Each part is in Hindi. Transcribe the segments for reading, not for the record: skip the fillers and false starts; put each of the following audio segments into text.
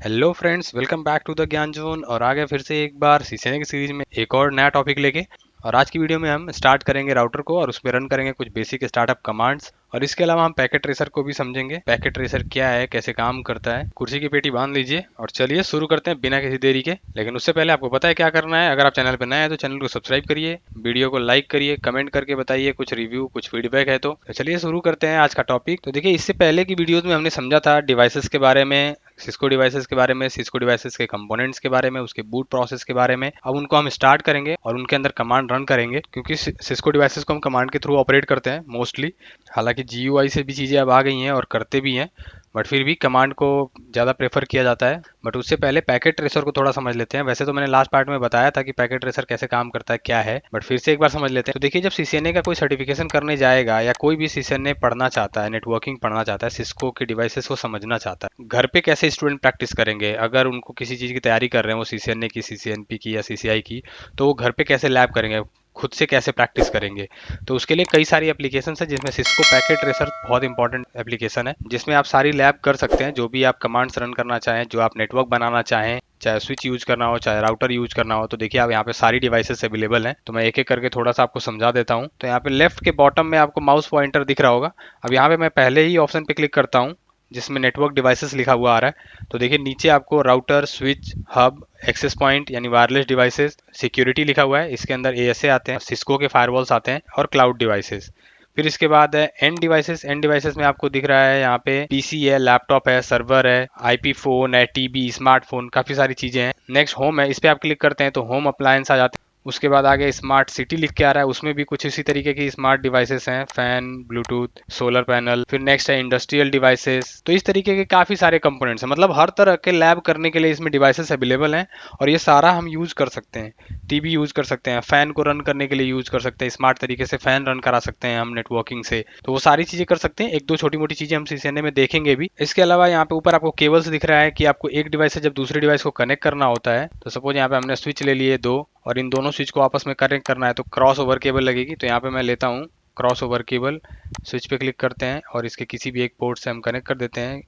Hello friends, welcome back to the Gyan Zone. और आ गए फिर से एक बार सीखने की सीरीज में एक और नया टॉपिक लेके। और आज की वीडियो में हम स्टार्ट करेंगे राउटर को और उसमें रन करेंगे कुछ बेसिक स्टार्टअप कमांड्स। और इसके अलावा हम पैकेट ट्रेसर को भी समझेंगे। पैकेट ट्रेसर क्या है, कैसे काम करता है। कुर्सी की पेटी बांध लीजिए और चलिए शुरू करते हैं बिना किसी देरी के। लेकिन उससे पहले आपको पता है क्या करना है। अगर आप चैनल पर नए हैं तो चैनल को सब्सक्राइब करिए, वीडियो को लाइक करिए, कमेंट करके बताइए कुछ रिव्यू, कुछ फीडबैक है तो चलिए शुरू करते हैं आज का टॉपिक। तो देखिए, इससे पहले की वीडियोज में हमने समझा था डिवाइसेस के बारे में, सिस्को डिवाइसेस के बारे में, सिस्को डिवाइसेस के कंपोनेंट्स के बारे में, उसके बूट प्रोसेस के बारे में। अब उनको हम स्टार्ट करेंगे और उनके अंदर कमांड रन करेंगे, क्योंकि सिस्को डिवाइसेस को हम कमांड के थ्रू ऑपरेट करते हैं मोस्टली। हालांकि जीयूआई से भी चीज़ें अब आ गई हैं और करते भी हैं, बट फिर भी कमांड को ज़्यादा प्रेफर किया जाता है। बट उससे पहले पैकेट ट्रेसर को थोड़ा समझ लेते हैं। वैसे तो मैंने लास्ट पार्ट में बताया था कि पैकेट ट्रेसर कैसे काम करता है, क्या है, बट फिर से एक बार समझ लेते हैं। तो देखिए, जब सीसीएनए का कोई सर्टिफिकेशन करने जाएगा या कोई भी सीसीएनए पढ़ना चाहता है, नेटवर्किंग पढ़ना चाहता है, सिस्को के डिवाइसेस को समझना चाहता है, घर पे कैसे स्टूडेंट प्रैक्टिस करेंगे। अगर उनको किसी चीज़ की तैयारी कर रहे हैं, वो सीसीएनए की, सीसीएनपी की या सीसीआई की, तो वो घर पे कैसे लैब करेंगे, खुद से कैसे प्रैक्टिस करेंगे। तो उसके लिए कई सारी एप्लीकेशन है, जिसमें सिस्को पैकेट ट्रेसर बहुत इंपॉर्टेंट एप्लीकेशन है, जिसमें आप सारी लैब कर सकते हैं। जो भी आप कमांड्स रन करना चाहें, जो आप नेटवर्क बनाना चाहें, चाहे स्विच यूज करना हो, चाहे राउटर यूज करना हो, तो देखिए आप यहाँ पे सारी डिवाइसेस अवेलेबल हैं। तो मैं एक एक करके थोड़ा सा आपको समझा देता हूँ। तो यहाँ पे लेफ्ट के बॉटम में आपको माउस पॉइंटर दिख रहा होगा। अब यहाँ पे मैं पहले ही ऑप्शन पे क्लिक करता हूँ जिसमें नेटवर्क डिवाइसेस लिखा हुआ आ रहा है। तो देखिए, नीचे आपको router, switch, hub, access point यानी वायरलेस डिवाइसेस, सिक्योरिटी लिखा हुआ है। इसके अंदर एएसए आते हैं, सिस्को के फायरवॉल्स आते हैं और क्लाउड डिवाइसेस। फिर इसके बाद है एंड डिवाइसेस। एंड डिवाइसेस में आपको दिख रहा है यहाँ पे पीसी है, लैपटॉप है, सर्वर है, आईपी फोन है, टीवी, स्मार्टफोन, काफी सारी चीजें हैं। नेक्स्ट होम है, इस पे आप क्लिक करते हैं तो होम अप्लायंस आ जाते हैं। उसके बाद आगे स्मार्ट सिटी लिख के आ रहा है, उसमें भी कुछ इसी तरीके की स्मार्ट डिवाइसेस हैं, फैन, ब्लूटूथ, सोलर पैनल। फिर नेक्स्ट है इंडस्ट्रियल डिवाइसेस। तो इस तरीके के काफी सारे कंपोनेंट्स हैं, मतलब हर तरह के लैब करने के लिए इसमें डिवाइसेस अवेलेबल हैं। और ये सारा हम यूज कर सकते हैं। टीवी यूज कर सकते हैं, फैन को रन करने के लिए यूज कर सकते हैं, स्मार्ट तरीके से फैन रन करा सकते हैं हम नेटवर्किंग से। तो वो सारी चीजें कर सकते हैं। एक दो छोटी मोटी चीजें हम सीसीएनए में देखेंगे भी। इसके अलावा यहाँ पे ऊपर आपको केबल्स दिख रहा है कि आपको एक डिवाइस से जब दूसरे डिवाइस को कनेक्ट करना होता है, तो सपोज यहाँ पे हमने स्विच ले लिए दो, और इन दोनों स्विच को आपस में कनेक्ट करना है, तो क्रॉस ओवर केबल लगेगी। तो यहाँ पे मैं लेता हूँ क्रॉस ओवर केबल, स्विच पे क्लिक करते हैं और इसके किसी भी एक पोर्ट से हम कनेक्ट कर देते हैं,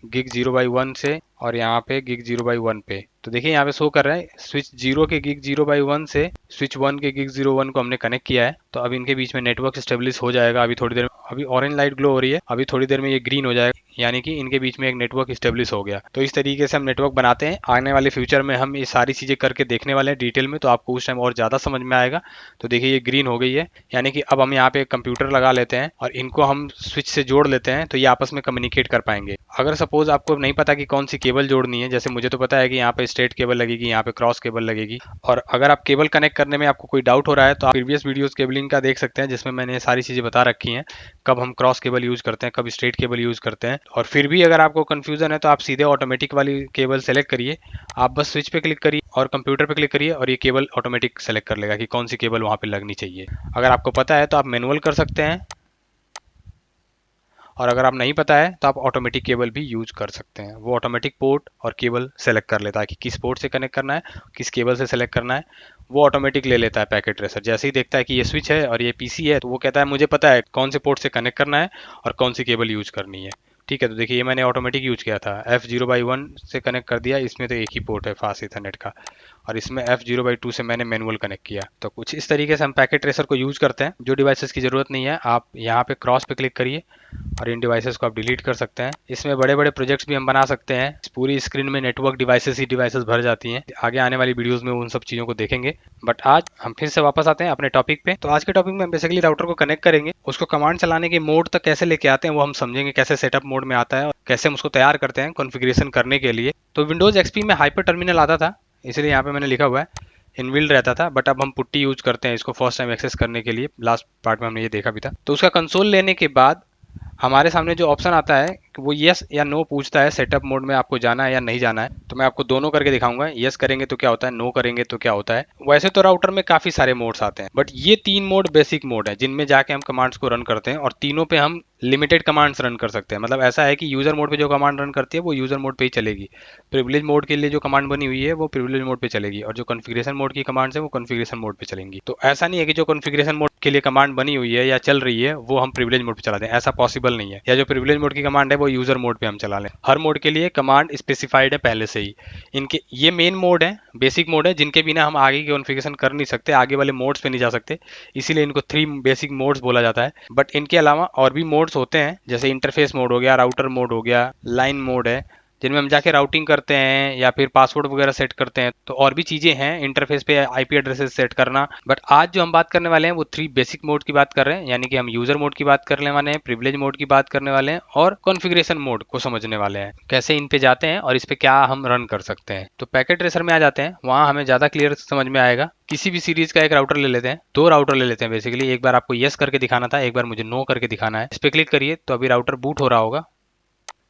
गिग 0/1 से, और यहाँ पे गिग 0/1 पे। तो देखिए यहाँ पे शो कर रहा है स्विच 0 के गिग 0/1 से स्विच 1 के गिग 0/1 को हमने कनेक्ट किया है। तो अब इनके बीच में नेटवर्क स्टेब्लिश हो जाएगा। अभी थोड़ी देर, अभी ऑरेंज लाइट ग्लो हो रही है, अभी थोड़ी देर में ये ग्रीन हो जाएगा, यानी कि इनके बीच में एक नेटवर्क स्टेब्लिश हो गया। तो इस तरीके से हम नेटवर्क बनाते हैं। आने वाले फ्यूचर में हम ये सारी चीजें करके देखने वाले हैं डिटेल में, तो आपको उस टाइम और ज्यादा समझ में आएगा। तो देखिए ये ग्रीन हो गई है, यानी कि अब हम यहाँ पे कंप्यूटर लगा लेते हैं और इनको हम स्विच से जोड़ लेते हैं, तो ये आपस में कम्युनिकेट कर पाएंगे। अगर सपोज आपको नहीं पता कि कौन सी केबल जोड़नी है, जैसे मुझे तो पता है कि यहाँ पे स्ट्रेट केबल लगेगी, यहाँ पे क्रॉस केबल लगेगी। और अगर आप केबल कनेक्ट करने में आपको कोई डाउट हो रहा है, तो आप प्रीवियस वीडियोस केबलिंग का देख सकते हैं, जिसमें मैंने सारी चीजें बता रखी हैं, कब हम क्रॉस केबल यूज करते हैं, कब स्ट्रेट केबल यूज करते हैं। और फिर भी अगर आपको कंफ्यूजन है तो आप सीधे ऑटोमेटिक वाली केबल सेलेक्ट करिए। आप बस स्विच पे क्लिक करिए और कंप्यूटर पे क्लिक करिए और ये केबल ऑटोमेटिक सेलेक्ट कर लेगा कि कौन सी केबल वहां पे लगनी चाहिए। अगर आपको पता है तो आप मैनुअल कर सकते हैं, और अगर आप नहीं पता है तो आप ऑटोमेटिक केबल भी यूज कर सकते हैं। वो ऑटोमेटिक पोर्ट और केबल सेलेक्ट कर लेता है कि किस पोर्ट से कनेक्ट करना है, किस केबल से सेलेक्ट करना है। वो ऑटोमेटिक ले लेता है पैकेट ट्रेसर। जैसे ही देखता है कि ये स्विच है और ये पीसी है, तो वो कहता है मुझे पता है कौन से पोर्ट से कनेक्ट करना है और कौन सी केबल यूज करनी है। ठीक है, तो देखिए ये मैंने ऑटोमेटिक यूज किया था, F0/1 से कनेक्ट कर दिया। इसमें तो एक ही पोर्ट है फास्ट इथरनेट का, और इसमें F0/2 से मैंने मैनुअल कनेक्ट किया। तो कुछ इस तरीके से हम पैकेट ट्रेसर को यूज करते हैं। जो डिवाइसेस की जरूरत नहीं है, आप यहाँ पे क्रॉस पे क्लिक करिए और इन डिवाइसेस को आप डिलीट कर सकते हैं। इसमें बड़े बड़े प्रोजेक्ट्स भी हम बना सकते हैं। पूरी स्क्रीन में नेटवर्क डिवाइसेस ही डिवाइसेस भर जाती हैं। आगे आने वाली वीडियोस में उन सब चीज़ों को देखेंगे। बट आज हम फिर से वापस आते हैं अपने टॉपिक पे। तो आज के टॉपिक में हम बेसिकली राउटर को कनेक्ट करेंगे, उसको कमांड चलाने के मोड तक कैसे लेके आते हैं वो हम समझेंगे, कैसे सेटअप मोड में आता है और कैसे हम उसको तैयार करते हैं कॉन्फ़िगरेशन करने के लिए। तो विंडोज एक्सपी में हाइपर टर्मिनल आता था, इसलिए यहाँ पे मैंने लिखा हुआ है इनबिल्ड रहता था, बट अब हम पुट्टी यूज करते हैं इसको फर्स्ट टाइम एक्सेस करने के लिए। लास्ट पार्ट में हमने ये देखा भी था। तो उसका कंसोल लेने के बाद हमारे सामने जो ऑप्शन आता है वो यस या नो पूछता है, सेटअप मोड में आपको जाना है या नहीं जाना है। तो मैं आपको दोनों करके दिखाऊंगा, यस करेंगे तो क्या होता है, नो करेंगे तो क्या होता है। वैसे तो राउटर में काफी सारे मोड्स आते हैं, बट ये तीन मोड बेसिक मोड है जिनमें जाके हम कमांड्स को रन करते हैं, और तीनों पे हम लिमिटेड कमांड्स रन कर सकते हैं। मतलब ऐसा है कि यूजर मोड पे जो कमांड रन करती है वो यूजर मोड पे ही चलेगी। प्रिविलेज मोड के लिए जो कमांड बनी हुई है वो प्रिविलेज मोड पे चलेगी, और जो कॉन्फ़िगरेशन मोड की कमांड्स है वो कॉन्फ़िगरेशन मोड पे चलेंगी। तो ऐसा नहीं है कि जो कॉन्फ़िगरेशन मोड के लिए कमांड बनी हुई है या चल रही है वो हम प्रिविलेज मोड पे चला दें, ऐसा पॉसिबल नहीं है। या जो प्रिविलेज मोड की कमांड है वो यूजर मोड पे हम चला लें। हर मोड के लिए कमांड स्पेसिफाइड है पहले से ही। इनके ये मेन मोड है, बेसिक मोड है, जिनके बिना हम आगे की कॉन्फ़िगरेशन कर नहीं सकते, आगे वाले मोड्स पे नहीं जा सकते, इसीलिए इनको 3 बेसिक मोड्स बोला जाता है। बट इनके अलावा और भी मोड्स होते हैं, जैसे इंटरफेस मोड हो गया, राउटर मोड हो गया, लाइन मोड है, जिनमें हम जाके राउटिंग करते हैं या फिर पासवर्ड वगैरह सेट करते हैं। तो और भी चीज़ें हैं इंटरफेस पे, आईपी एड्रेसेस सेट करना। बट आज जो हम बात करने वाले हैं वो 3 बेसिक मोड की बात कर रहे हैं, यानी कि हम यूजर मोड की बात करने वाले हैं, प्रिविलेज मोड की बात करने वाले हैं और कॉन्फ़िगरेशन मोड को समझने वाले हैं, कैसे इन पे जाते हैं और इस पे क्या हम रन कर सकते हैं। तो पैकेट ट्रेसर में आ जाते हैं, वहाँ हमें ज़्यादा क्लियर समझ में आएगा। किसी भी सीरीज का एक राउटर ले लेते हैं, 2 राउटर ले लेते हैं बेसिकली। एक बार आपको यस करके दिखाना था, एक बार मुझे नो करके दिखाना है। इस पे क्लिक करिए तो अभी राउटर बूट हो रहा होगा।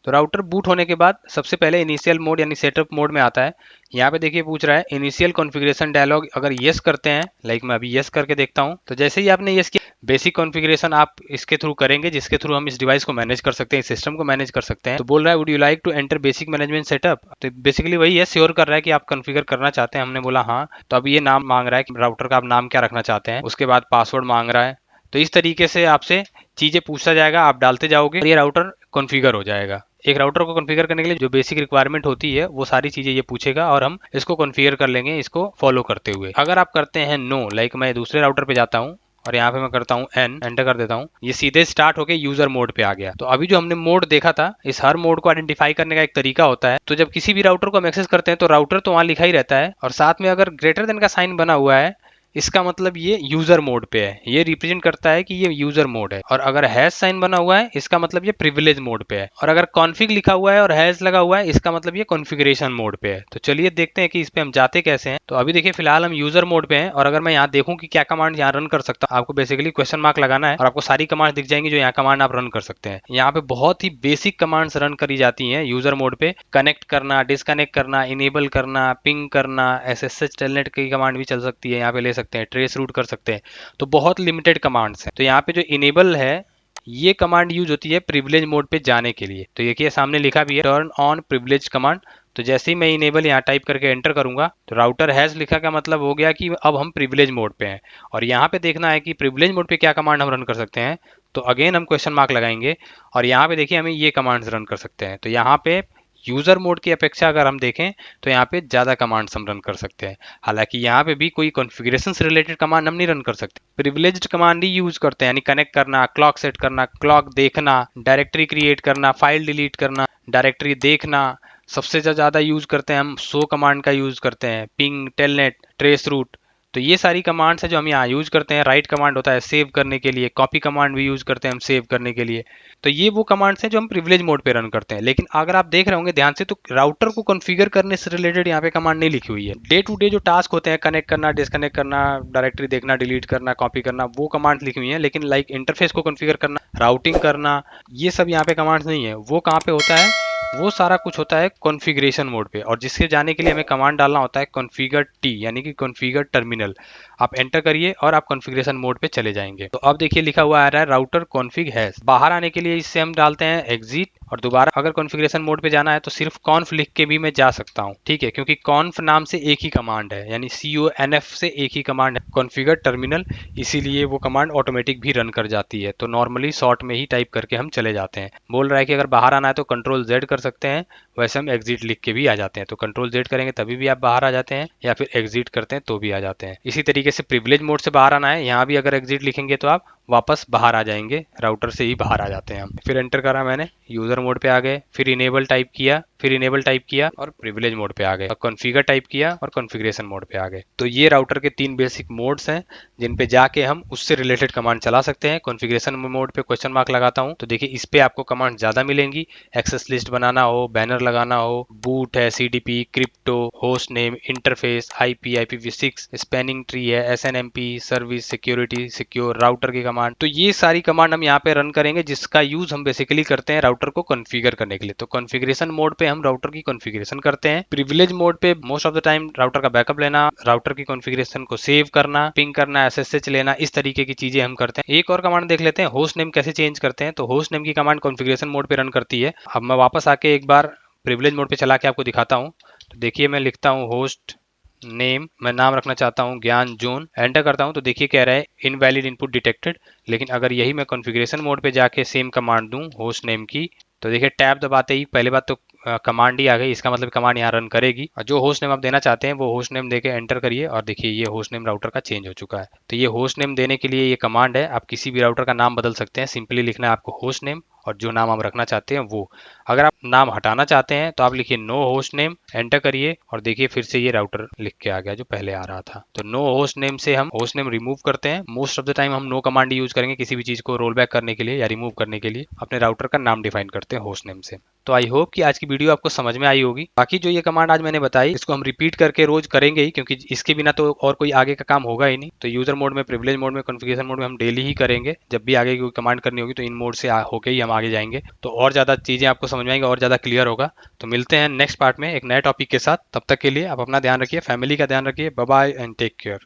तो राउटर बूट होने के बाद सबसे पहले इनिशियल मोड यानी सेटअप मोड में आता है। यहाँ पे देखिए पूछ रहा है इनिशियल कॉन्फ़िगरेशन डायलॉग, अगर यस करते हैं, लाइक मैं अभी यस करके देखता हूँ, तो जैसे ही आपने यस किया, बेसिक कॉन्फ़िगरेशन आप इसके थ्रू करेंगे जिसके थ्रू हम इस डिवाइस को मैनेज कर सकते हैं, इस सिस्टम को मैनेज कर सकते हैं। तो बोल रहा है would you like to enter basic management setup, तो बेसिकली वही है, श्योर कर रहा है कि आप कॉन्फ़िगर करना चाहते हैं। हमने बोला हाँ। तो अब ये नाम मांग रहा है कि राउटर का आप नाम क्या रखना चाहते हैं, उसके बाद पासवर्ड मांग रहा है। तो इस तरीके से आपसे चीज़ें पूछता जाएगा, आप डालते जाओगे और ये राउटर कॉन्फ़िगर हो जाएगा। एक राउटर को कॉन्फ़िगर करने के लिए जो बेसिक रिक्वायरमेंट होती है वो सारी चीज़ें ये पूछेगा और हम इसको कॉन्फ़िगर कर लेंगे इसको फॉलो करते हुए। अगर आप करते हैं नो, लाइक मैं दूसरे राउटर पे जाता हूँ और यहाँ पे मैं करता हूँ एंटर कर देता हूँ, ये सीधे स्टार्ट होके यूजर मोड पे आ गया। तो अभी जो हमने मोड देखा था, इस हर मोड को आइडेंटिफाई करने का एक तरीका होता है। तो जब किसी भी राउटर को हम एक्सेस करते हैं तो राउटर तो वहाँ लिखा ही रहता है और साथ में अगर ग्रेटर देन का साइन बना हुआ है, इसका मतलब ये यूजर मोड पे है, ये रिप्रेजेंट करता है कि ये यूजर मोड है। और अगर हैश साइन बना हुआ है, इसका मतलब ये प्रिविलेज मोड पे है। और अगर कॉन्फ़िग लिखा हुआ है और हैश लगा हुआ है, इसका मतलब ये कॉन्फ़िगरेशन मोड पे है। तो चलिए देखते हैं कि इस पे हम जाते कैसे हैं। तो अभी देखिए फिलहाल हम यूजर मोड पे हैं और अगर मैं यहाँ देखूं कि क्या कमांड यहाँ रन कर सकता हूँ, आपको बेसिकली क्वेश्चन मार्क लगाना है और आपको सारी कमांड दिख जाएंगी जो यहाँ कमांड आप रन कर सकते हैं। यहाँ पे बहुत ही बेसिक कमांड्स रन करी जाती हैं यूजर मोड पे। कनेक्ट करना, डिसकनेक्ट करना, इनेबल करना, पिंग करना, एसएसएच टेलनेट की कमांड भी चल सकती है, यहाँ पे ले सकते हैं, ट्रेस रूट कर सकते हैं। तो बहुत लिमिटेड कमांड्स हैं। तो यहाँ पे जो इनेबल है, ये कमांड यूज होती है प्रिविलेज मोड पे जाने के लिए। तो देखिए सामने लिखा भी है टर्न ऑन प्रिविलेज कमांड। तो जैसे ही मैं इनेबल यहाँ टाइप करके एंटर करूंगा तो राउटर हैज लिखा का मतलब हो गया कि अब हम प्रिविलेज मोड पे हैं। और यहाँ पे देखना है कि प्रिविलेज मोड पे क्या कमांड हम रन कर सकते हैं। तो अगेन हम क्वेश्चन मार्क लगाएंगे और यहाँ पे देखिए हमें ये कमांड्स रन कर सकते हैं। तो यहाँ पे यूजर मोड की अपेक्षा अगर हम देखें तो यहाँ पे ज़्यादा कमांड्स हम रन कर सकते हैं। हालांकि यहाँ पे भी कोई कॉन्फ़िगरेशन से रिलेटेड कमांड हम नहीं रन कर सकते, प्रिविलेज्ड कमांड ही यूज करते हैं, यानी कनेक्ट करना, क्लॉक सेट करना, क्लॉक देखना, डायरेक्टरी क्रिएट करना, फाइल डिलीट करना, डायरेक्टरी देखना। सबसे ज़्यादा यूज करते हैं हम शो कमांड का यूज करते हैं, पिंग, टेलनेट, ट्रेस रूट। तो ये सारी कमांड्स है जो हम यहाँ यूज करते हैं। राइट कमांड होता है सेव करने के लिए, कॉपी कमांड भी यूज करते हैं हम सेव करने के लिए। तो ये वो कमांड्स हैं जो हम प्रिविलेज मोड पे रन करते हैं। लेकिन अगर आप देख रहे होंगे ध्यान से तो राउटर को कॉन्फ़िगर करने से रिलेटेड यहाँ पे कमांड नहीं लिखी हुई है। डे टू डे जो टास्क होते हैं, कनेक्ट करना, डिसकनेक्ट करना, डायरेक्टरी देखना, डिलीट करना, कॉपी करना, वो कमांड लिखी हुई है। लेकिन लाइक इंटरफेस को कॉन्फ़िगर करना, राउटिंग करना, ये सब यहाँ पे कमांड्स नहीं है। वो कहाँ पे होता है, वो सारा कुछ होता है कॉन्फ़िगरेशन मोड पे। और जिसके जाने के लिए हमें कमांड डालना होता है कॉन्फ़िगर टी, यानी कि कॉन्फ़िगर टर्मिनल। आप एंटर करिए और आप कॉन्फ़िगरेशन मोड पे चले जाएंगे। तो अब देखिए लिखा हुआ आ रहा है राउटर कॉन्फ़िग हैश। बाहर आने के लिए इससे हम डालते हैं एग्जिट। और दोबारा अगर कॉन्फ़िगरेशन मोड पे जाना है तो सिर्फ कॉन्फ लिख के भी मैं जा सकता हूँ, ठीक है, क्योंकि कॉन्फ नाम से एक ही कमांड है, यानी CONF से एक ही कमांड है, कॉन्फ़िगर टर्मिनल, इसीलिए वो कमांड ऑटोमेटिक भी रन कर जाती है। तो नॉर्मली शॉर्ट में ही टाइप करके हम चले जाते हैं। बोल रहा है कि अगर बाहर आना है तो कंट्रोल Z कर सकते हैं, वैसे हम एग्जिट लिख के भी आ जाते हैं। तो कंट्रोल Z करेंगे तभी भी आप बाहर आ जाते हैं, या फिर एग्जिट करते हैं तो भी आ जाते हैं। इसी तरीके से प्रिविलेज मोड से बाहर आना है, यहाँ भी अगर एग्जिट लिखेंगे तो आप वापस बाहर आ जाएंगे, राउटर से ही बाहर आ जाते हैं हम। फिर एंटर करा मैंने, यूजर मोड पे आ गए, फिर इनेबल टाइप किया, फिर इनेबल टाइप किया और प्रिविलेज मोड पे आ गए, और कॉन्फ़िगर टाइप किया और कॉन्फ़िगरेशन मोड पे आ गए। तो ये राउटर के 3 बेसिक मोड्स हैं जिन पे जाके हम उससे रिलेटेड कमांड चला सकते हैं। कॉन्फ़िगरेशन मोड पे क्वेश्चन मार्क लगाता हूँ तो देखिए इस पे आपको कमांड ज़्यादा मिलेंगी। एक्सेस लिस्ट बनाना हो, बैनर लगाना हो, बूट है, CDP, crypto, host name, interface, IP, IPv6, spanning tree है, SNMP, service, security, secure, router की कमांड। तो ये सारी कमांड हम यहाँ पे रन करेंगे जिसका यूज हम बेसिकली करते हैं राउटर को कॉन्फ़िगर करने के लिए। तो कॉन्फ़िगरेशन मोड पे हम राउटर की कॉन्फ़िगरेशन करते हैं। प्रिविलेज मोड पे most of the time router का बैकअप लेना, राउटर की कॉन्फ़िगरेशन को सेव करना, पिंग करना, SSH लेना, इस तरीके की चीजें हम करते हैं। एक और कमांड देख लेते हैं, होस्ट नेम कैसे चेंज करते हैं। तो होस्ट नेम की कमांड कॉन्फ़िगरेशन मोड पे रन करती है। अब मैं वापस आके एक बार प्रिविलेज मोड पे चला के आपको दिखाता हूँ। तो देखिए मैं लिखता हूँ होस्ट नेम, मैं नाम रखना चाहता हूँ ज्ञान जोन, एंटर करता हूँ तो देखिए कह रहा है इनवैलिड इनपुट डिटेक्टेड। लेकिन अगर यही मैं कॉन्फ़िगरेशन मोड पे जाके सेम कमांड दूं होस्ट नेम की, तो देखिए टैब दबाते ही पहले बात तो कमांड ही आ गई, इसका मतलब कमांड यहाँ रन करेगी। और जो होस्ट नेम आप देना चाहते हैं वो होस्ट नेम देके एंटर करिए और देखिए ये होस्ट नेम राउटर का चेंज हो चुका है। तो ये होस्ट नेम देने के लिए ये कमांड है, आप किसी भी राउटर का नाम बदल सकते हैं। सिंपली लिखना है आपको होस्ट नेम और जो नाम आप रखना चाहते हैं वो। अगर आप नाम हटाना चाहते हैं तो आप लिखिए नो होस्ट नेम, एंटर करिए और देखिए फिर से ये राउटर लिख के आ गया जो पहले आ रहा था। तो नो होस्ट नेम से हम होस्ट नेम रिमूव करते हैं। मोस्ट ऑफ द टाइम हम नो कमांड यूज करेंगे किसी भी चीज को रोल बैक करने के लिए या रिमूव करने के लिए, अपने राउटर का नाम डिफाइन करते हैं होस्ट नेम से। तो आई होप कि आज की वीडियो आपको समझ में आई होगी। बाकी जो ये कमांड आज मैंने बताई इसको हम रिपीट करके रोज करेंगे ही, क्योंकि इसके बिना तो और कोई आगे का काम होगा ही नहीं। तो यूजर मोड में, प्रिविलेज मोड में, कॉन्फ़िगरेशन मोड में हम डेली ही करेंगे। जब भी आगे कोई कमांड करनी होगी तो इन मोड से होके ही हम आगे जाएंगे, तो और ज़्यादा चीज़ें आपको समझ में आएंगी और ज़्यादा क्लियर होगा। तो मिलते हैं नेक्स्ट पार्ट में एक नए टॉपिक के साथ। तब तक के लिए आप अपना ध्यान रखिए, फैमिली का ध्यान रखिए। Bye bye and take care.